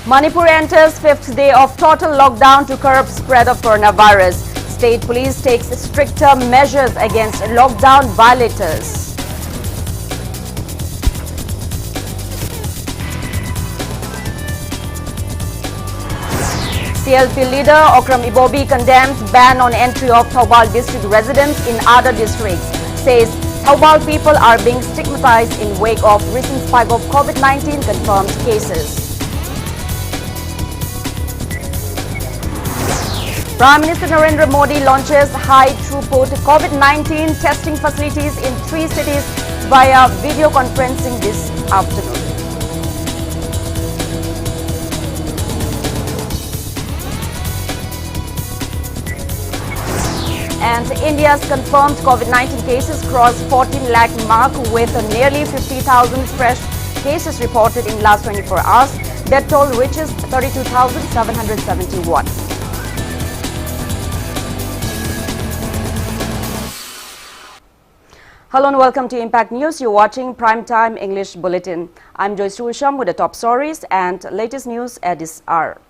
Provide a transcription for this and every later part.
Manipur enters 5th day of total lockdown to curb spread of coronavirus. State police takes stricter measures against lockdown violators. CLP leader Okram Ibobi condemns ban on entry of Thoubal district residents in other districts. Says Thoubal people are being stigmatized in wake of recent spike of COVID-19 confirmed cases. Prime Minister Narendra Modi launches high-throughput COVID-19 testing facilities in 3 cities via video conferencing this afternoon. And India's confirmed COVID-19 cases crossed 14 lakh mark with nearly 50,000 fresh cases reported in last 24 hours. Death toll reaches 32,771. Hello and welcome to Impact News. You're watching Primetime English Bulletin. I'm Joyshree Usham with the top stories and latest news at this hour.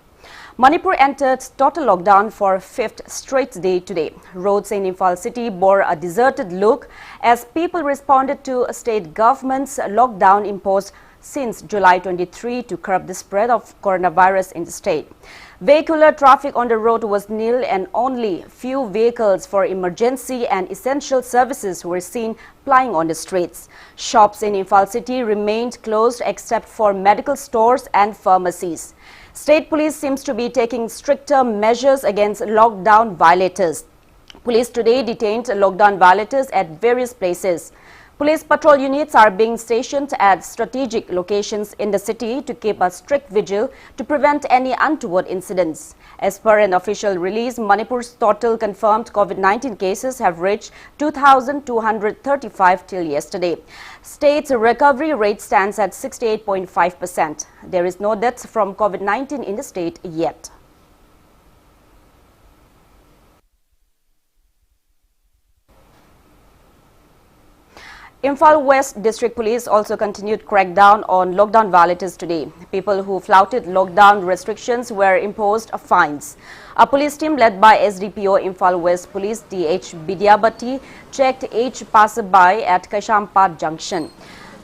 Manipur entered total lockdown for 5th straight day today. Roads in Imphal city bore a deserted look as people responded to state government's lockdown imposed since July 23 to curb the spread of coronavirus in the state. Vehicular traffic on the road was nil and only few vehicles for emergency and essential services were seen plying on the streets. Shops in Imphal city remained closed except for medical stores and pharmacies. State police seems to be taking stricter measures against lockdown violators. Police today detained lockdown violators at various places. Police patrol units are being stationed at strategic locations in the city to keep a strict vigil to prevent any untoward incidents. As per an official release, Manipur's total confirmed COVID-19 cases have reached 2,235 till yesterday. State's recovery rate stands at 68.5%. There is no death from COVID-19 in the state yet. Imphal West District Police also continued crackdown on lockdown violators today. People who flouted lockdown restrictions were imposed fines. A police team led by SDPO Imphal West Police DH Bidyabati checked each passerby at Kashampad Junction.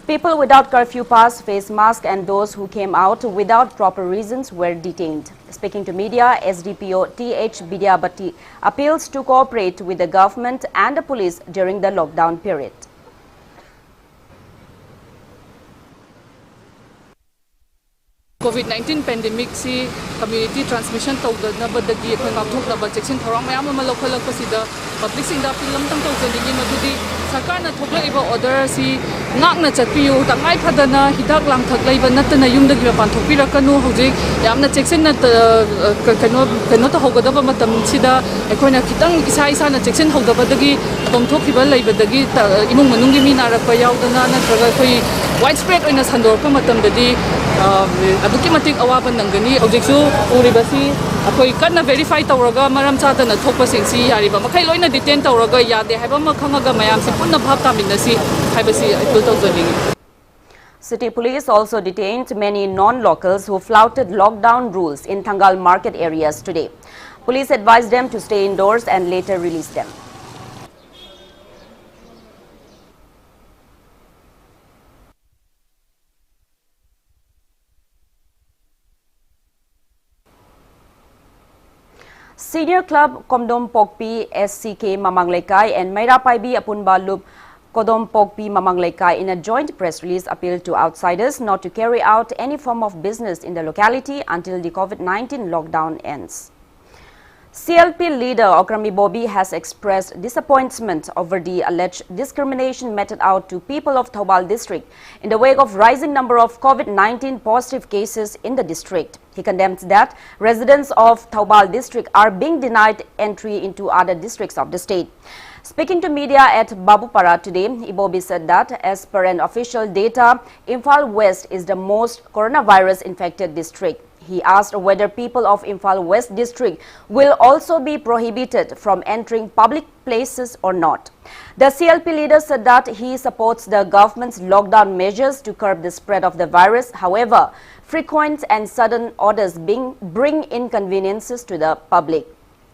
People without curfew pass, face mask and those who came out without proper reasons were detained. Speaking to media, SDPO TH Bidyabati appeals to cooperate with the government and the police during the lockdown period. COVID-19 pandemic si community transmission tawdadnabadagi akhoi ngakthoknaba checksin thorang mayam ama lokhalakpasida public singda film tang tawjani madudi sarkarna thoklaiba order si ngakna chatpiyu tangai phadana hidak langthak leiba natna yumdagi mapan thokpirakanu hojik yamna checksin na kano to hogadaba matam sida ekhoina khitang isa na checksin hogdabadagi tomthokhiba leibadagi imung manunggi mi narakpa yaudana natraga khoi widespread oina sandorpa matamdadi adukimatik awaban nangani objeksu uribasi akoi kanna verify tawraga maram chadana thokpa singsi yariba makai loina detain tawraga yade haiba ma khangaga mayam si punna bhab taminasi haibasi appeal tawjani. City police also detained many non-locals who flouted lockdown rules in Thangal market areas today. Police advised them to stay indoors and later released them. Senior Club Komdom Pokpi SCK Mamanglaikai and Mairapaibi Apunbalup Kodom Pokpi Mamanglaikai in a joint press release appealed to outsiders not to carry out any form of business in the locality until the COVID-19 lockdown ends. CLP leader Okram Ibobi has expressed disappointment over the alleged discrimination meted out to people of Thoubal district in the wake of rising number of COVID-19 positive cases in the district. He condemns that residents of Thoubal district are being denied entry into other districts of the state. Speaking to media at Babupara today, Ibobi said that as per an official data, Imphal West is the most coronavirus infected district. He asked whether people of Imphal West District will also be prohibited from entering public places or not. The CLP leader said that he supports the government's lockdown measures to curb the spread of the virus. However, frequent and sudden orders bring inconveniences to the public.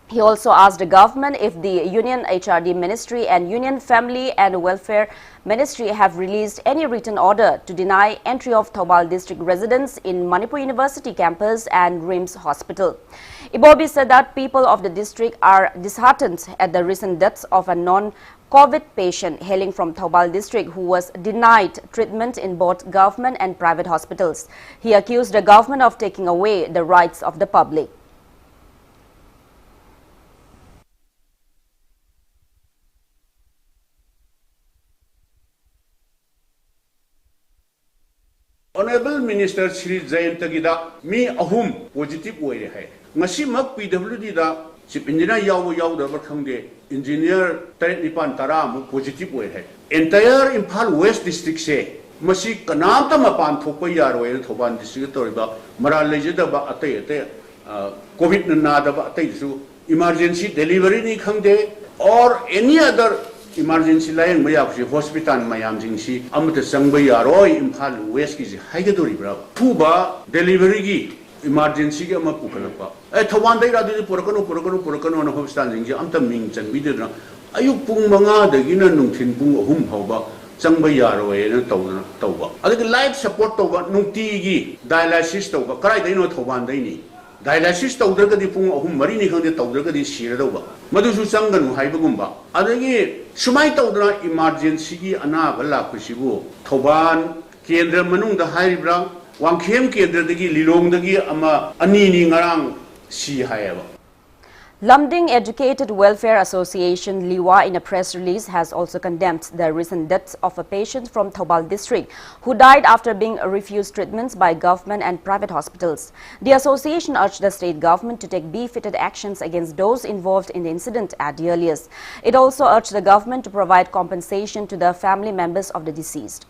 He also asked the government if the Union HRD Ministry and Union Family and Welfare Ministry have released any written order to deny entry of Thoubal district residents in Manipur University campus and RIMS Hospital. Ibobi said that people of the district are disheartened at the recent deaths of a non-COVID patient hailing from Thoubal district who was denied treatment in both government and private hospitals. He accused the government of taking away the rights of the public. Honorable Minister Shri Jayantagida, me ahum positive way hai. Ngasi mak PWD da chief engineer yaw da bakhangde engineer Taret Nipan Tara mu positive way hai. Entire Imphal West District se masi kanam ta mapan thokpa yaroi Thoban district toriba maral lejida ba ate COVID na da ba ate su emergency delivery ni khangde or any other emergency line mayapsi hospital mayam jingsi amata sangba yaroi Imphal West ki haigadori bra thuba delivery gi emergency gi ama pukalapa Thoban dai radu purakano na hospital jingsi amta ming chanbidena ayuk pung manga dagina nungthin pung ahum hauba sangba yaroi na tawba adagi life support tawba nungti gi dialysis tawba karai dai no Thoban dai ni dialysis tawdragadi pung ahum mari ni khangde tawdragadi siradawba madusu sanganu haibagumba adagi sumai tawdra emergency gi anaba lakpasibu Thoban kendra manungda hairibra wangkhem kendra dagi lilongdagi ama ani ni ngarang si hayaba. Lumding Educated Welfare Association Liwa in a press release has also condemned the recent death of a patient from Thoubal district who died after being refused treatments by government and private hospitals. The association urged the state government to take befitted actions against those involved in the incident at the earliest. It also urged the government to provide compensation to the family members of the deceased.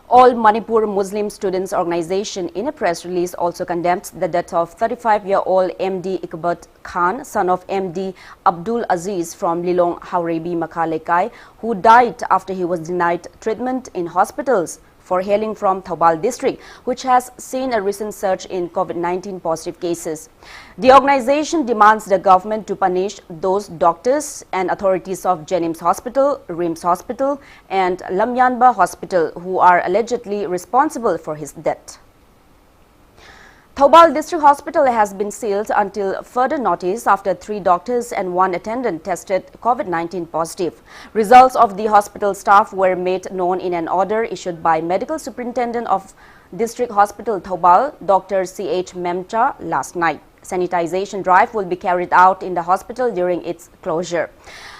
All Manipur Muslim Students Organization in a press release also condemned the death of 35-year-old MD Iqbat Khan, son of MD Abdul Aziz from Lilong Haurebi Makhalekai, who died after he was denied treatment in hospitals for hailing from Thoubal district, which has seen a recent surge in COVID-19 positive cases. The organization demands the government to punish those doctors and authorities of Jenims Hospital, RIMS Hospital and Lamyanba Hospital who are allegedly responsible for his death. Thoubal District Hospital has been sealed until further notice after 3 doctors and 1 attendant tested COVID-19 positive. Results of the hospital staff were made known in an order issued by Medical Superintendent of District Hospital Thoubal, Dr. C.H. Memcha, last night. Sanitization drive will be carried out in the hospital during its closure.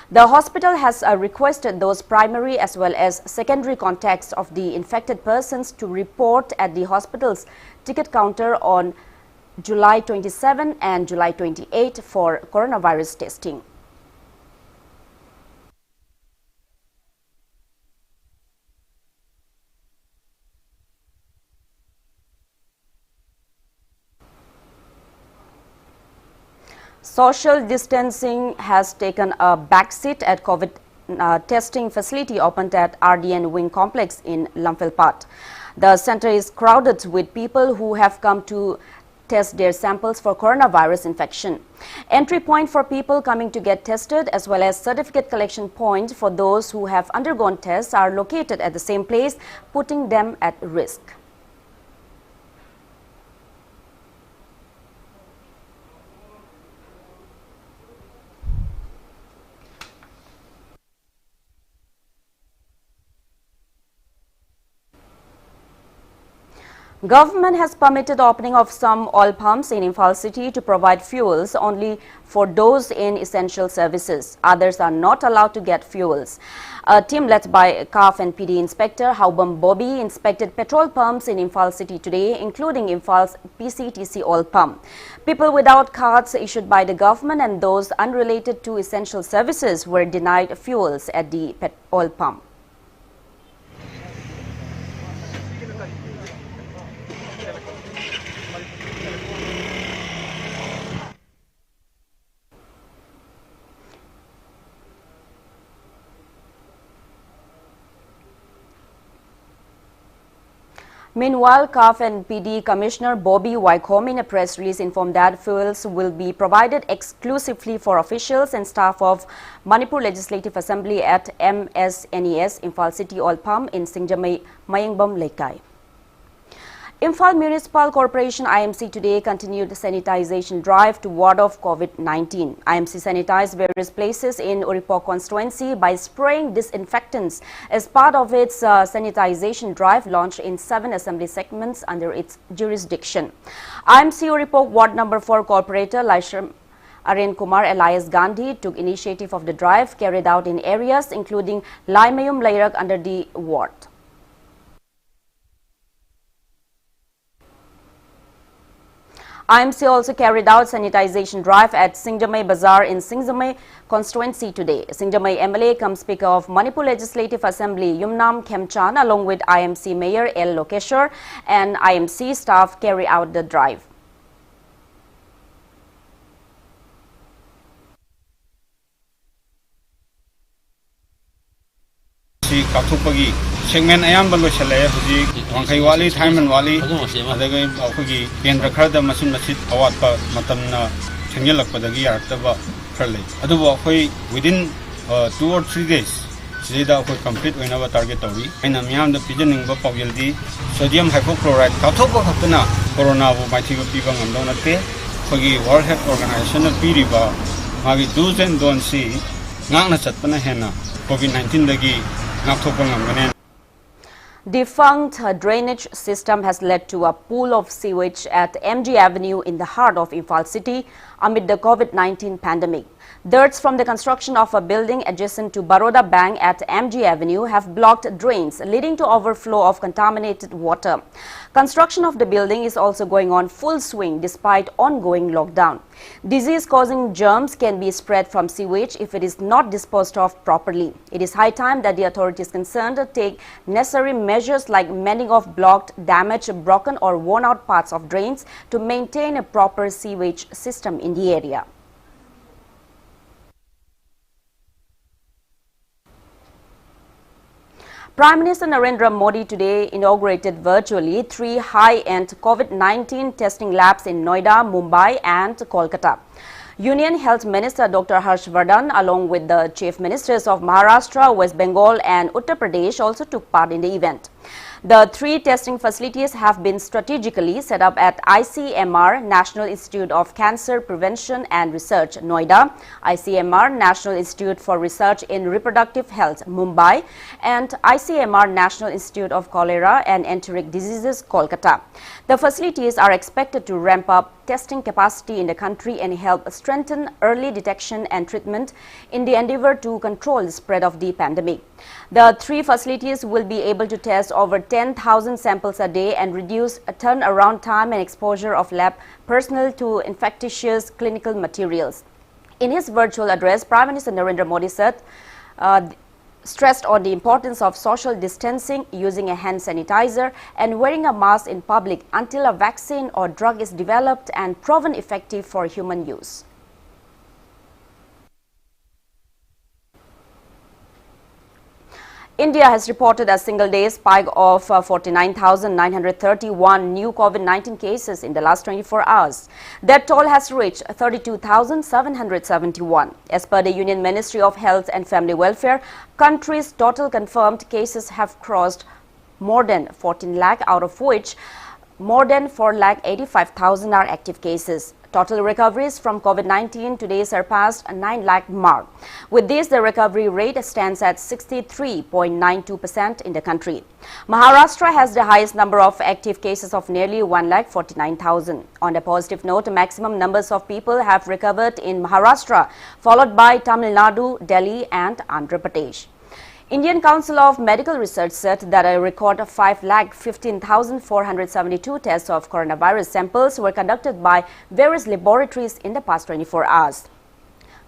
The hospital has requested those primary as well as secondary contacts of the infected persons to report at the hospital's ticket counter on July 27 and July 28 for coronavirus testing. Social distancing has taken a backseat at COVID testing facility opened at RDN Wing Complex in Lamphilpat. The center is crowded with people who have come to test their samples for coronavirus infection. Entry point for people coming to get tested as well as certificate collection point for those who have undergone tests are located at the same place, putting them at risk. Government has permitted opening of some oil pumps in Imphal city to provide fuels only for those in essential services. Others are not allowed to get fuels. A team led by CAF and PD Inspector Haubam Bobby inspected petrol pumps in Imphal city today, including Imphal's PCTC oil pump. People without cards issued by the government and those unrelated to essential services were denied fuels at the oil pump. Meanwhile, CAF and PD Commissioner Bobby Wycombe in a press release informed that fuels will be provided exclusively for officials and staff of Manipur Legislative Assembly at MSNES Imphal City Oil Pump in Singjamei, Mayengbam Lekai. Imphal Municipal Corporation IMC today continued the sanitization drive to ward off COVID-19. IMC sanitized various places in Uripok constituency by spraying disinfectants as part of its sanitization drive launched in 7 assembly segments under its jurisdiction. IMC Uripok Ward Number 4 Corporator Laishram Aryan Kumar Elias Gandhi took initiative of the drive carried out in areas including Laimayum Lairak under the ward. IMC also carried out sanitization drive at Singjamei Bazaar in Singjamei constituency today. Singjamei MLA cum Speaker of Manipur Legislative Assembly Yumnam Khemchan along with IMC Mayor L. Lokeshwar and IMC staff carry out the drive. segment ayam balo chale huji wangkai wali thaiman wali adagai akhigi kendra kharda masin masit awat pa matamna thengelak padagi yartaba kharle adubo akhoi within 2 or 3 days sida akhoi complete oina ba target tawi aina myam da pijening ba pawgeldi sodium hypochlorite kathokba khatna corona bu maithi ba piba ngamdo nate khogi world health organization na piriba magi do's and don'ts si ngakna chatpana hena covid-19 dagi ngakthokba ngamgane. Defunct drainage system has led to a pool of sewage at MG Avenue in the heart of Imphal city amid the COVID-19 pandemic. Dirts from the construction of a building adjacent to Baroda Bank at MG Avenue have blocked drains, leading to overflow of contaminated water. Construction of the building is also going on full swing despite ongoing lockdown. Disease-causing germs can be spread from sewage if it is not disposed of properly. It is high time that the authorities concerned take necessary measures like mending of blocked, damaged, broken or worn-out parts of drains to maintain a proper sewage system in the area. Prime Minister Narendra Modi today inaugurated virtually 3 high-end COVID-19 testing labs in Noida, Mumbai and Kolkata. Union Health Minister Dr. Harshvardhan along with the Chief Ministers of Maharashtra, West Bengal and Uttar Pradesh also took part in the event. The 3 testing facilities have been strategically set up at ICMR, National Institute of Cancer Prevention and Research, Noida, ICMR, National Institute for Research in Reproductive Health, Mumbai, and ICMR, National Institute of Cholera and Enteric Diseases, Kolkata. The facilities are expected to ramp up testing capacity in the country and help strengthen early detection and treatment in the endeavor to control the spread of the pandemic. The 3 facilities will be able to test over 10,000 samples a day and reduce a turnaround time and exposure of lab personnel to infectious clinical materials. In his virtual address, Prime Minister Narendra Modi stressed on the importance of social distancing, using a hand sanitizer and wearing a mask in public until a vaccine or drug is developed and proven effective for human use. India has reported a single-day spike of 49,931 new COVID-19 cases in the last 24 hours. That toll has reached 32,771. As per the Union Ministry of Health and Family Welfare, country's total confirmed cases have crossed more than 14 lakh, out of which more than 4,85,000 are active cases. Total recoveries from COVID-19 today surpassed a 9 lakh mark. With this, the recovery rate stands at 63.92% in the country. Maharashtra has the highest number of active cases of nearly 1,49,000. On a positive note, maximum numbers of people have recovered in Maharashtra, followed by Tamil Nadu, Delhi and Andhra Pradesh. Indian Council of Medical Research said that a record of 5,15,472 tests of coronavirus samples were conducted by various laboratories in the past 24 hours.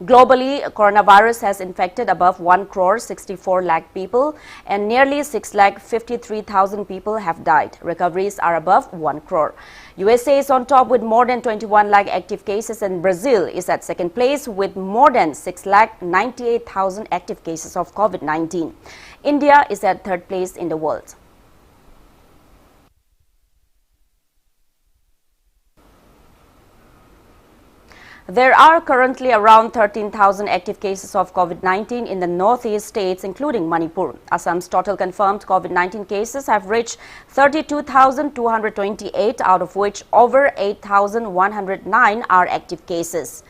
Globally, coronavirus has infected above 1,64 lakh people and nearly 6,53,000 people have died. Recoveries are above 1 crore. USA is on top with more than 21 lakh active cases and Brazil is at second place with more than 6,98,000 active cases of COVID-19. India is at third place in the world. There are currently around 13,000 active cases of COVID-19 in the northeast states, including Manipur. Assam's total confirmed COVID-19 cases have reached 32,228, out of which over 8,109 are active cases.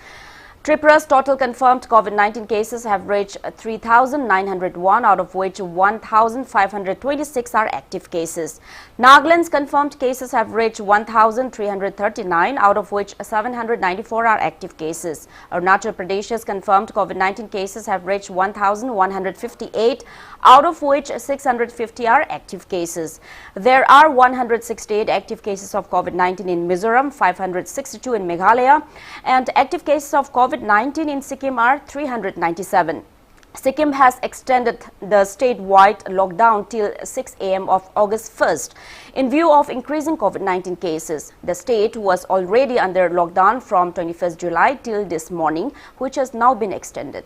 Tripura's total confirmed COVID-19 cases have reached 3,901, out of which 1,526 are active cases. Nagaland's confirmed cases have reached 1,339, out of which 794 are active cases. Arunachal Pradesh's confirmed COVID-19 cases have reached 1,158, out of which 650 are active cases. There are 168 active cases of COVID-19 in Mizoram, 562 in Meghalaya, and active cases of COVID-19 in Sikkim are 397. Sikkim has extended the statewide lockdown till 6 a.m. of August 1st in view of increasing COVID-19 cases. The state was already under lockdown from 21st July till this morning, which has now been extended.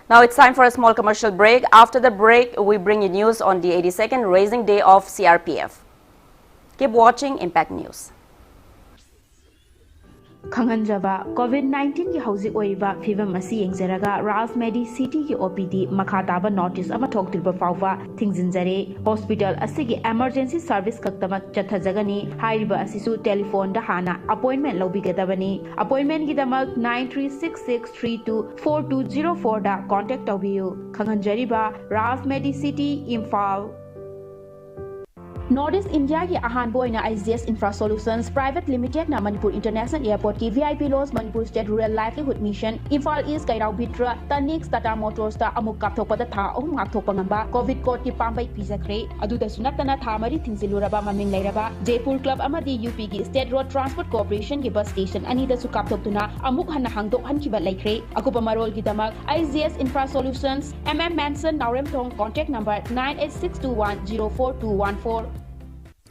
Now it's time for a small commercial break. After the break, we bring you news on the 82nd Raising Day of CRPF. Keep watching Impact News. Khanganjaba COVID-19 ki hauzik oiba phibam asi yengzaraga Ralph Medi City ki OPD makhataba notice ama thoktirba fawba thingzinjare hospital asigi emergency service kaktamak chathajagani hairiba asisu telephone da hana appointment lobigadabani appointment gidamak 9366324204 da contact tawbiyu Khanganjariba Ralph Medi City Imphal. Northeast India ki ahan boina IGS Infra Solutions Private Limited na Manipur International Airport ki VIP Laws Manipur State Rural Livelihood Mission Imphal East Kairau Bitra Tanix Tata Motors ta amuk kapthokpada tha ahum ngakthokpa ngamba COVID code ki pambai pijakre aduda sunatana tha mari thingziluraba maming leiraba Jaipur Club amadi UP ki State Road Transport Corporation ki bus station ani da su kapthoktuna amuk hanna hangdok hankiba leikre akupa marol ki damak IGS Infra Solutions Manson Nauremthong contact number 9862104214.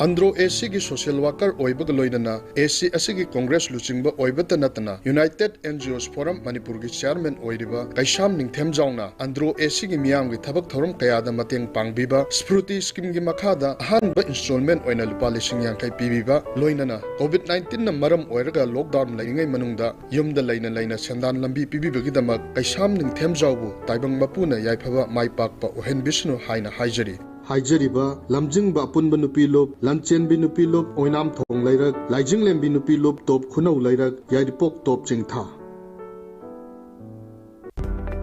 Andro AC की social worker ओइबग लोइनना AC असगी Congress लुचिंगबा ओइबता नतना United NGOs Forum Manipur की chairman ओइरिबा कैशाम Ningthem जाउना Andro AC की मियाम की थबक थौरम कयादा मतेंग पांगबिबा स्फ्रूटी scheme की मखादा अहानबा instalment ओइना लुपा लिसिंग यांखै पीबिबा लोइनना COVID-19 न मरम ओइरगा lockdown लाइंगै मनुंगदा युमदा लाइना लाइना सेंदान लंबी पीबिबगिदमक कैशाम निंगथेम जाउबु ताइबंग मपुना याइफबा माइपाकपा ओहेन बिष्णु हाइना हाइजरी हाइजरीबा लमजिंगबा पुनबा नुपी लोब लंचेनबी नुपी लोब ओइनाम थोंग लैरक लाइजिंग लेंबी नुपी लोब टॉप खुनौ लैरक Yairipok Top Chingtha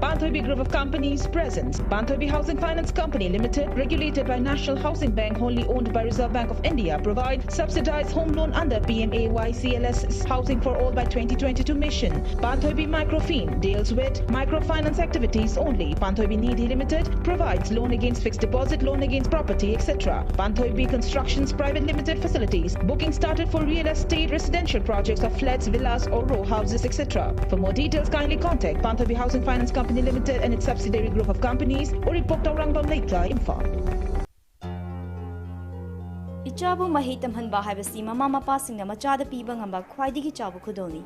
Banthobi Group of Companies presents Banthobi Housing Finance Company Limited, regulated by National Housing Bank, wholly owned by Reserve Bank of India, provide subsidized home loan under PMAY-CLS Housing for All by 2022 mission. Banthobi Microfin deals with microfinance activities only. Banthobi Nidhi Limited provides loan against fixed deposit, loan against property, etc. Banthobi Constructions Private Limited facilities. Booking started for real estate residential projects of flats, villas or row houses, etc. For more details, kindly contact Banthobi Housing Finance Company Limited and its subsidiary group of companies or report Rangbam Leitra Imphal. Ichabu mahi tamhanba haibasi mama mapa singna machada piba ngamba khwaidigi chabu khudoni.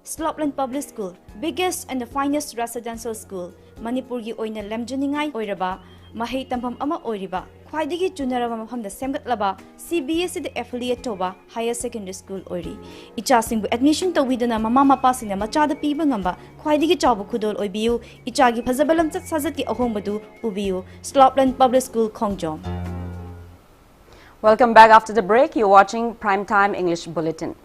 Slopland Public School, biggest and the finest residential school, Manipur gi oina lemjaningai oiraba mahi tamham ama oiriba khwaidigi junaraba mafamda semgatlaba CBSE the affiliate toba higher secondary school oiri icha singbu admission tawidana mama mapa singna machada piba ngamba khwaidigi chabu khudol oibiu icha gi phajabalam chat sajati ahombadu ubiu Slopland Public School Khongjom. Welcome back after the break. You're watching Primetime English Bulletin.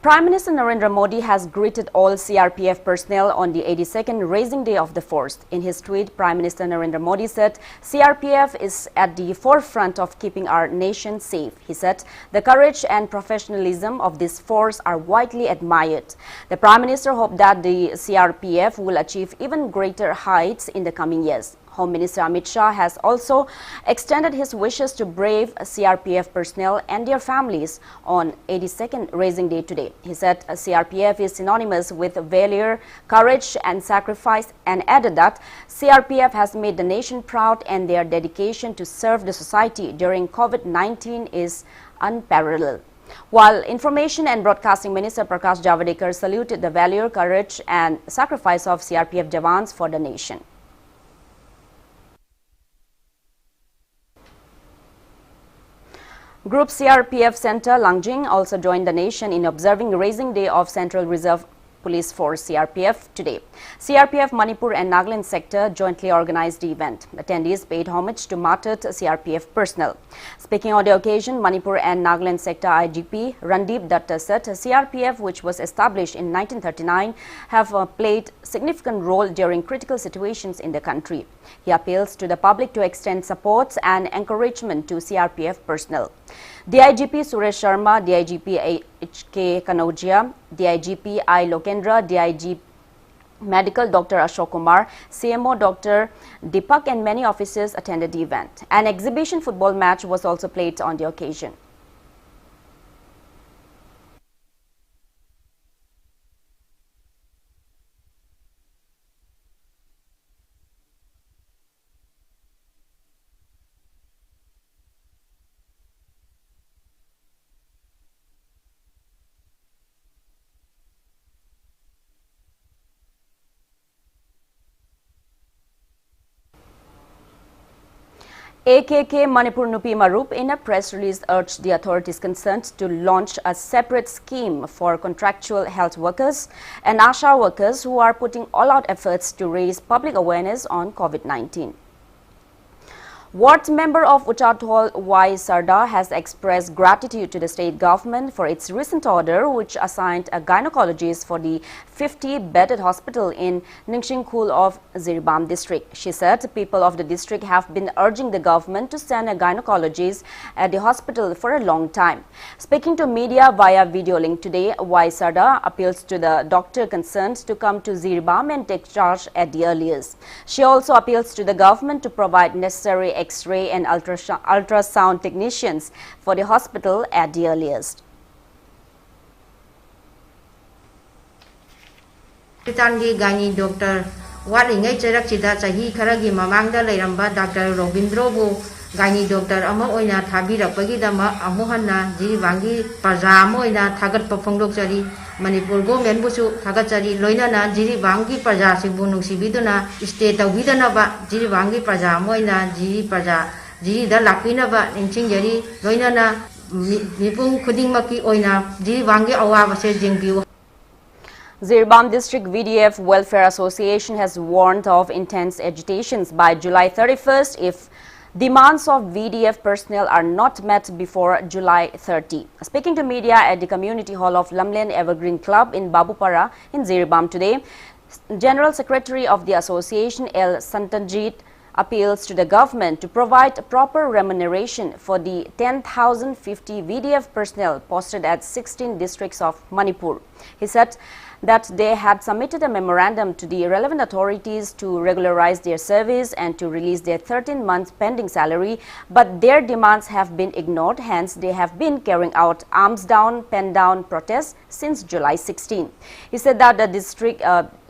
Prime Minister Narendra Modi has greeted all CRPF personnel on the 82nd Raising Day of the Force. In his tweet, Prime Minister Narendra Modi said, CRPF is at the forefront of keeping our nation safe. He said, the courage and professionalism of this force are widely admired. The Prime Minister hoped that the CRPF will achieve even greater heights in the coming years. Home Minister Amit Shah has also extended his wishes to brave CRPF personnel and their families on 82nd Raising Day today. He said CRPF is synonymous with valor, courage and sacrifice, and added that CRPF has made the nation proud and their dedication to serve the society during COVID-19 is unparalleled. While Information and Broadcasting Minister Prakash Javadekar saluted the valor, courage and sacrifice of CRPF jawans for the nation. Group CRPF Center Langjing also joined the nation in observing Raising Day of Central Reserve Police Force CRPF today. CRPF Manipur and Nagaland sector jointly organized the event. Attendees paid homage to martyred CRPF personnel. Speaking on the occasion, Manipur and Nagaland sector IGP Randeep Datta said CRPF, which was established in 1939, have played significant role during critical situations in the country. He appeals to the public to extend support and encouragement to CRPF personnel. DIGP Suresh Sharma, DIGP HK Kanojia, DIGP I Lokendra, DIG Medical Dr. Ashok Kumar, CMO Dr. Deepak and many officers attended the event. An exhibition football match was also played on the occasion. AKK Manipur Nupi Marup in a press release urged the authorities concerned to launch a separate scheme for contractual health workers and ASHA workers who are putting all-out efforts to raise public awareness on COVID-19. Ward member of Uchatol Y. Sarda has expressed gratitude to the state government for its recent order which assigned a gynecologist for the 50-bedded hospital in Ningshinkhul of Zirbam district. She said people of the district have been urging the government to send a gynecologist at the hospital for a long time. Speaking to media via video link today, Y. Sarda appeals to the doctor concerned to come to Zirbam and take charge at the earliest. She also appeals to the government to provide necessary X-ray and ultrasound technicians for the hospital at the earliest. Gani Doctor Waringai Cherakchida Sahi Karagi Mamanga Leramba Dr. Robindrobu Gani Doctor Ama Oina Tabira Pagidama Amuhana Jirivangi Pazamoina Tagat Papongdokari Manipur Government Busu Tagachari Loinana Jirivangi Paja Sibunung Sibiduna State of Vidanaba Jirivangi Pazamoina Jiri Paja Jiri the Lapinaba in Chinjari Loinana Nipung Kudimaki Oina Jirivangi Awavase Jingbu. Zirbam District VDF Welfare Association has warned of intense agitations by July 31st if demands of VDF personnel are not met before July 30. Speaking to media at the community hall of Lamlen Evergreen Club in Babupara in Zirbam today, General Secretary of the association L. Santanjit appeals to the government to provide proper remuneration for the 10,050 VDF personnel posted at 16 districts of Manipur. He said that they had submitted a memorandum to the relevant authorities to regularize their service and to release their 13-month pending salary, but their demands have been ignored. Hence, they have been carrying out arms down, pen down protests since July 16. He said that the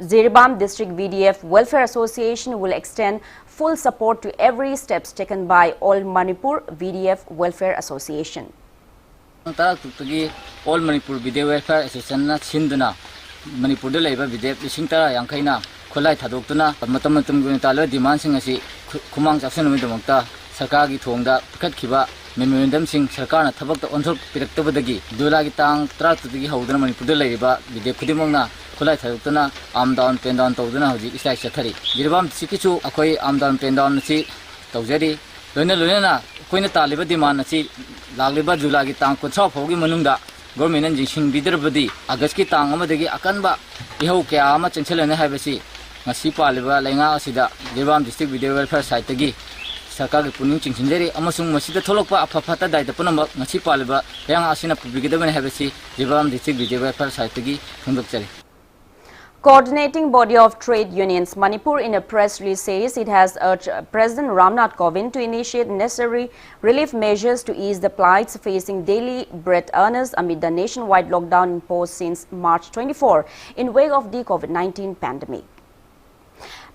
Zirbam District VDF Welfare Association will extend full support to every steps taken by All Manipur VDF Welfare Association. All Manipur VDF Welfare Association Manipur de Labor Videp, Sintara, Yankaina, Kolai Tadokuna, Matamatum Talo, demanding as a Kumang Action with the Monta, Sakagi Tonga, Katkiba, Memorandum Sing, Sakana, Tabak on top Piraktabadagi, Dulagitang, Trat to the Howden Manipur de Labor, Videp Kudimona, Kolai Tadokuna, Arm down, pen down, Todana, is like Sakari. Dirvam Sikichu, Akoi, Arm down, pen down, see, Tozeri, Luna, Queen Taliba demand, see, Lagliba Julagitang, Kotop, Hogi Manunda. Government and Jing Biderbadi, Agaski Tang, Amadagi, Akanba, Ihoka, much and Chelen Havasi, Masipa, Liva, Langa, Sida, Devam District with the welfare site Tagi, Sakagi Punin Chinchinderi, Amasum Masita Tolopa, Apapata, the Punama, Masipa, Liva, Yang Asina Publicative Havasi, Devam District with the welfare site Tagi, Conductory. Coordinating Body of Trade Unions Manipur in a press release says it has urged President Ramnath Kovind to initiate necessary relief measures to ease the plights facing daily bread earners amid the nationwide lockdown imposed since March 24 in wake of the COVID-19 pandemic.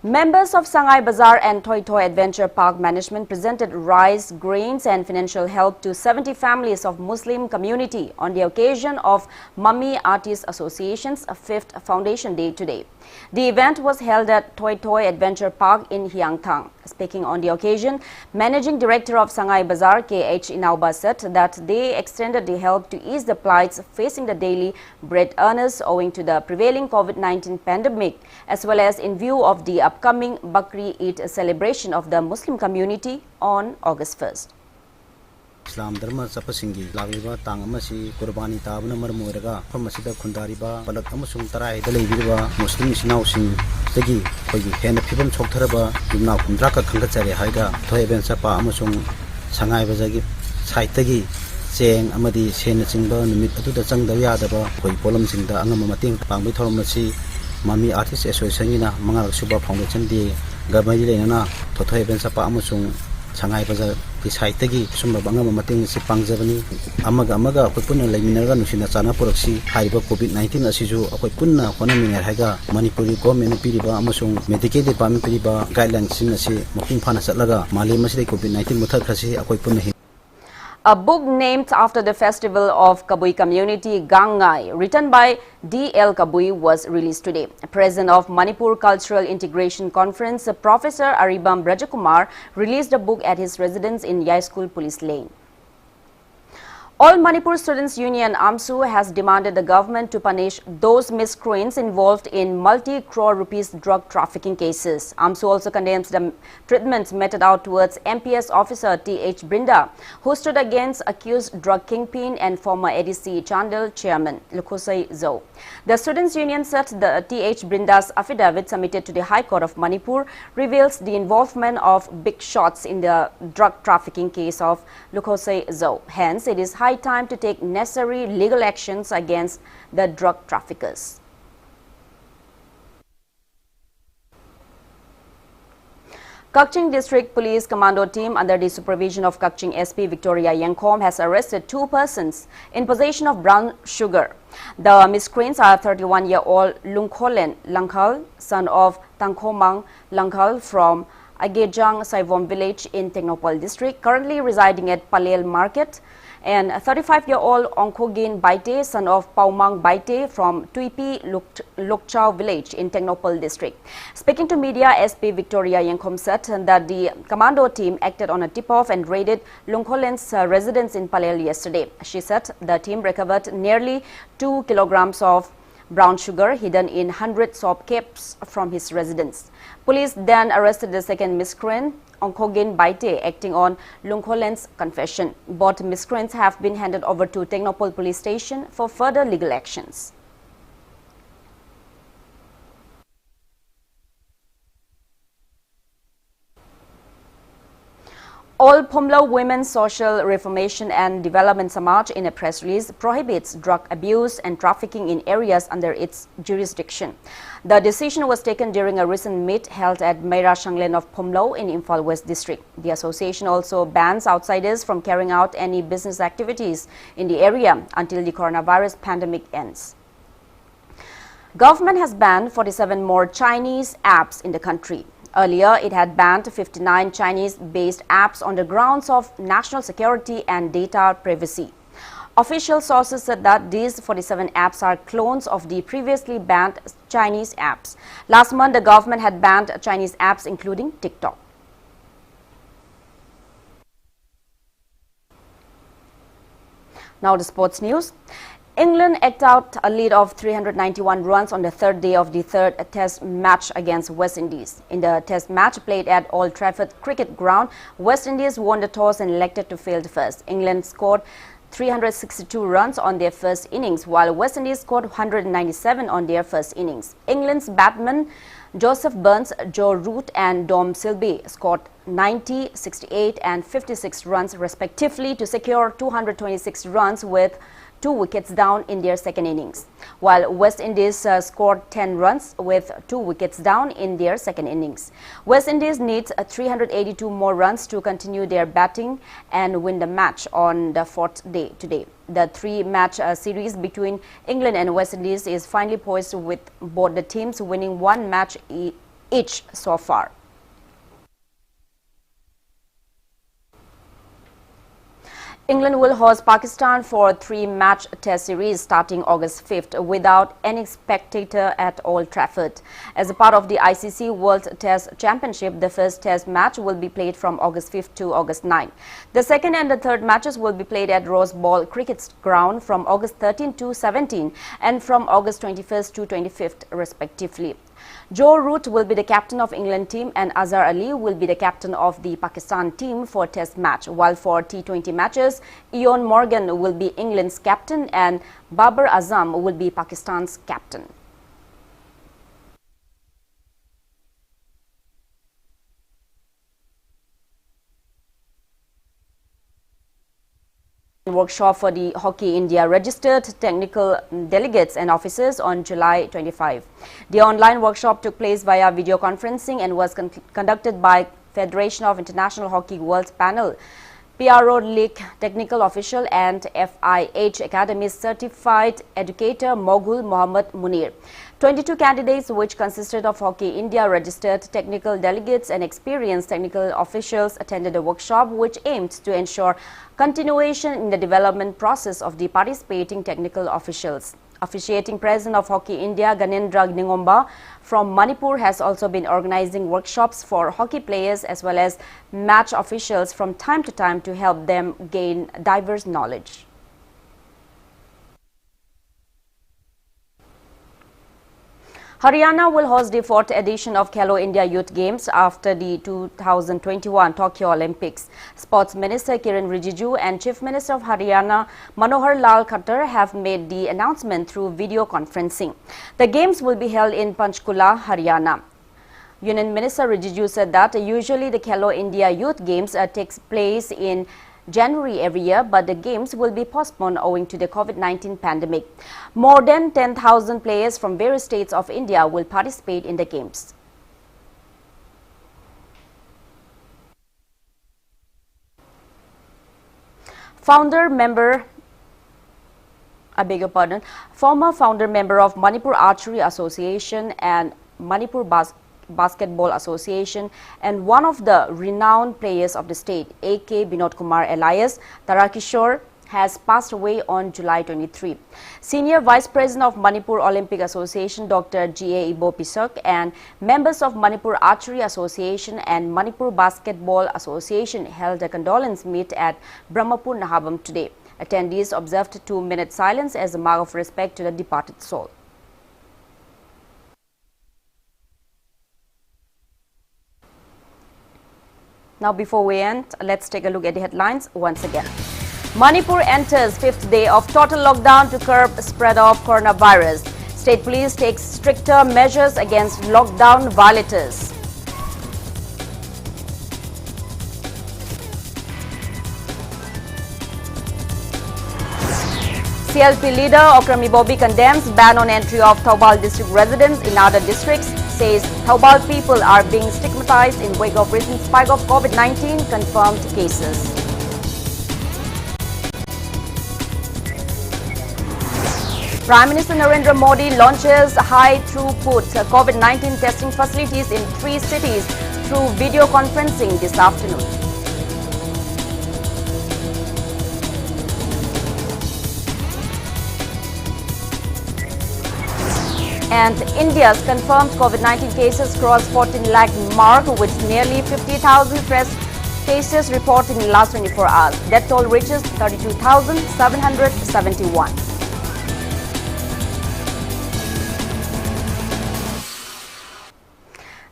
Members of Sangai Bazaar and Toy Toy Adventure Park Management presented rice, grains and financial help to 70 families of Muslim community on the occasion of Mummy Artists Association's 5th Foundation Day today. The event was held at Toy Toy Adventure Park in Hyangthang. Speaking on the occasion, Managing Director of Sangai Bazaar, K.H. Inauba, said that they extended the help to ease the plights facing the daily bread earners owing to the prevailing COVID-19 pandemic, as well as in view of the upcoming Bakri Eid celebration of the Muslim community on August 1st. Islam Dharma Sapasingi, Laviva, Tangamasi, Kurbani Tabana Marmuraga, Pamasida Kundariba, Palak Amasung Tarai, the Leviva, Muslims now sing Tegi, and the people Choktaraba, Yuna Kundraka Kangatari Haida, Toy Sapa Amasung, Sangai Bazagi, Saitagi, saying Amadi, Sen Singba, Nimit to the Sangdayadaba, Koi Polam Singda, Angamating, Pangbitormasi, Mummy Artists Association, Mangal Suba Foundation Day, Gabayana, Toy Sapa Amasung. Sangai Bazaar di saitagi sumba banga mating si pangjabani amaga akoi punna laiminaga nusina chana puraksi haiba COVID-19 asiju akoi punna hona mingar haiga Manipuri government piriba amasung medical department piriba guidelines sin asi mapung phana chatlaga malem aside COVID-19 muthakhrasi akoi punna. A book named after the festival of Kabui community, Gangai, written by D.L. Kabui, was released today. President of Manipur Cultural Integration Conference, Professor Aribam Brajakumar, released the book at his residence in Yai School Police Lane. All Manipur Students Union AMSU has demanded the government to punish those miscreants involved in multi-crore rupees drug trafficking cases. AMSU also condemns the treatment meted out towards MPS officer T.H. Brinda, who stood against accused drug kingpin and former ADC Chandel chairman Lukhosai Zo. The Students Union said the T.H. Brinda's affidavit submitted to the High Court of Manipur reveals the involvement of big shots in the drug trafficking case of Lukhosai Zo. Hence, it is high time to take necessary legal actions against the drug traffickers. Kaching District Police Commando team under the supervision of Kaching SP Victoria Yangkom has arrested 2 persons in possession of brown sugar. The miscreants are 31-year-old Lungkholen Langhal, son of Tangkhomang Langhal from Agejang Saivom village in Technopol district, currently residing at Palel Market, and 35-year-old Ongkhogin Baite, son of Paumang Baite from Tuipi Lokchao village in Technopol district. Speaking to media, SP Victoria Yangkom said that the commando team acted on a tip-off and raided Lungkholen's residence in Palel yesterday. She said the team recovered nearly 2 kilograms of brown sugar hidden in 100 soap caps from his residence. Police then arrested the second miscreant, Ongkhogin Baite, acting on Lungkholen's confession. Both miscreants have been handed over to Technopol police station for further legal actions. All Phumlo Women's Social Reformation and Development Samaj, in a press release, prohibits drug abuse and trafficking in areas under its jurisdiction. The decision was taken during a recent meet held at Meira Shanglen of Phumlo in Imphal West District. The association also bans outsiders from carrying out any business activities in the area until the coronavirus pandemic ends. Government has banned 47 more Chinese apps in the country. Earlier, it had banned 59 Chinese-based apps on the grounds of national security and data privacy. Official sources said that these 47 apps are clones of the previously banned Chinese apps. Last month, the government had banned Chinese apps including TikTok. Now the sports news. England eked out a lead of 391 runs on the third day of the third Test match against West Indies. In the Test match played at Old Trafford Cricket Ground, West Indies won the toss and elected to field first. England scored 362 runs on their first innings, while West Indies scored 197 on their first innings. England's batsmen Joseph Burns, Joe Root and Dom Silby scored 90, 68 and 56 runs respectively to secure 226 runs with 2 wickets down in their second innings, while West Indies scored 10 runs with 2 wickets down in their second innings. West Indies needs 382 more runs to continue their batting and win the match on the 4th day today. The 3-match series between England and West Indies is finally poised with both the teams winning one match each so far. England will host Pakistan for a 3-match test series starting August 5th without any spectator at Old Trafford. As a part of the ICC World Test Championship, the first test match will be played from August 5th to August 9th. The second and the third matches will be played at Rose Bowl Cricket Ground from August 13 to 17 and from August 21st to 25th respectively. Joe Root will be the captain of England team and Azhar Ali will be the captain of the Pakistan team for test match, while for T20 matches, Eoin Morgan will be England's captain and Babar Azam will be Pakistan's captain. Workshop for the Hockey India registered technical delegates and officers on July 25. The online workshop took place via video conferencing and was conducted by Federation of International Hockey World Panel, PRO League technical official and FIH Academy's certified educator Moghul Mohammad Munir. 22 candidates, which consisted of Hockey India registered technical delegates and experienced technical officials, attended a workshop which aimed to ensure continuation in the development process of the participating technical officials. Officiating President of Hockey India, Ganendra Ningomba from Manipur, has also been organizing workshops for hockey players as well as match officials from time to time to help them gain diverse knowledge. Haryana will host the 4th edition of Kalo India Youth Games after the 2021 Tokyo Olympics. Sports Minister Kiran Rijiju and Chief Minister of Haryana Manohar Lal Khattar have made the announcement through video conferencing. The games will be held in Panchkula, Haryana. Union Minister Rijiju said that usually the Kalo India Youth Games takes place in January every year, but the games will be postponed owing to the COVID-19 pandemic. More than 10,000 players from various states of India will participate in the games. Former founder member of Manipur Archery Association and Manipur Basketball Association and one of the renowned players of the state, A.K. Binod Kumar alias Tarakishore, has passed away on July 23. Senior Vice President of Manipur Olympic Association, Dr. G.A. Ibo Pisak, and members of Manipur Archery Association and Manipur Basketball Association held a condolence meet at Brahmapur, Nahabam today. Attendees observed 2-minute silence as a mark of respect to the departed soul. Now, before we end, let's take a look at the headlines once again. Manipur enters 5th day of total lockdown to curb spread of coronavirus. State police takes stricter measures against lockdown violators. CLP leader Okrami Bobby condemns ban on entry of Thoubal district residents in other districts, says Thoubal people are being stigmatized in wake of recent spike of COVID-19 confirmed cases. Prime Minister Narendra Modi launches high-throughput COVID-19 testing facilities in 3 cities through video conferencing this afternoon. And India's confirmed COVID-19 cases crossed 14 lakh mark with nearly 50,000 fresh cases reported in the last 24 hours. Death toll reaches 32,771.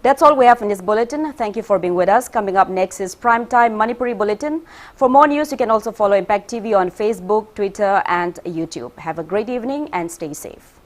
That's all we have in this bulletin. Thank you for being with us. Coming up next is Primetime Manipuri Bulletin. For more news, you can also follow Impact TV on Facebook, Twitter and YouTube. Have a great evening and stay safe.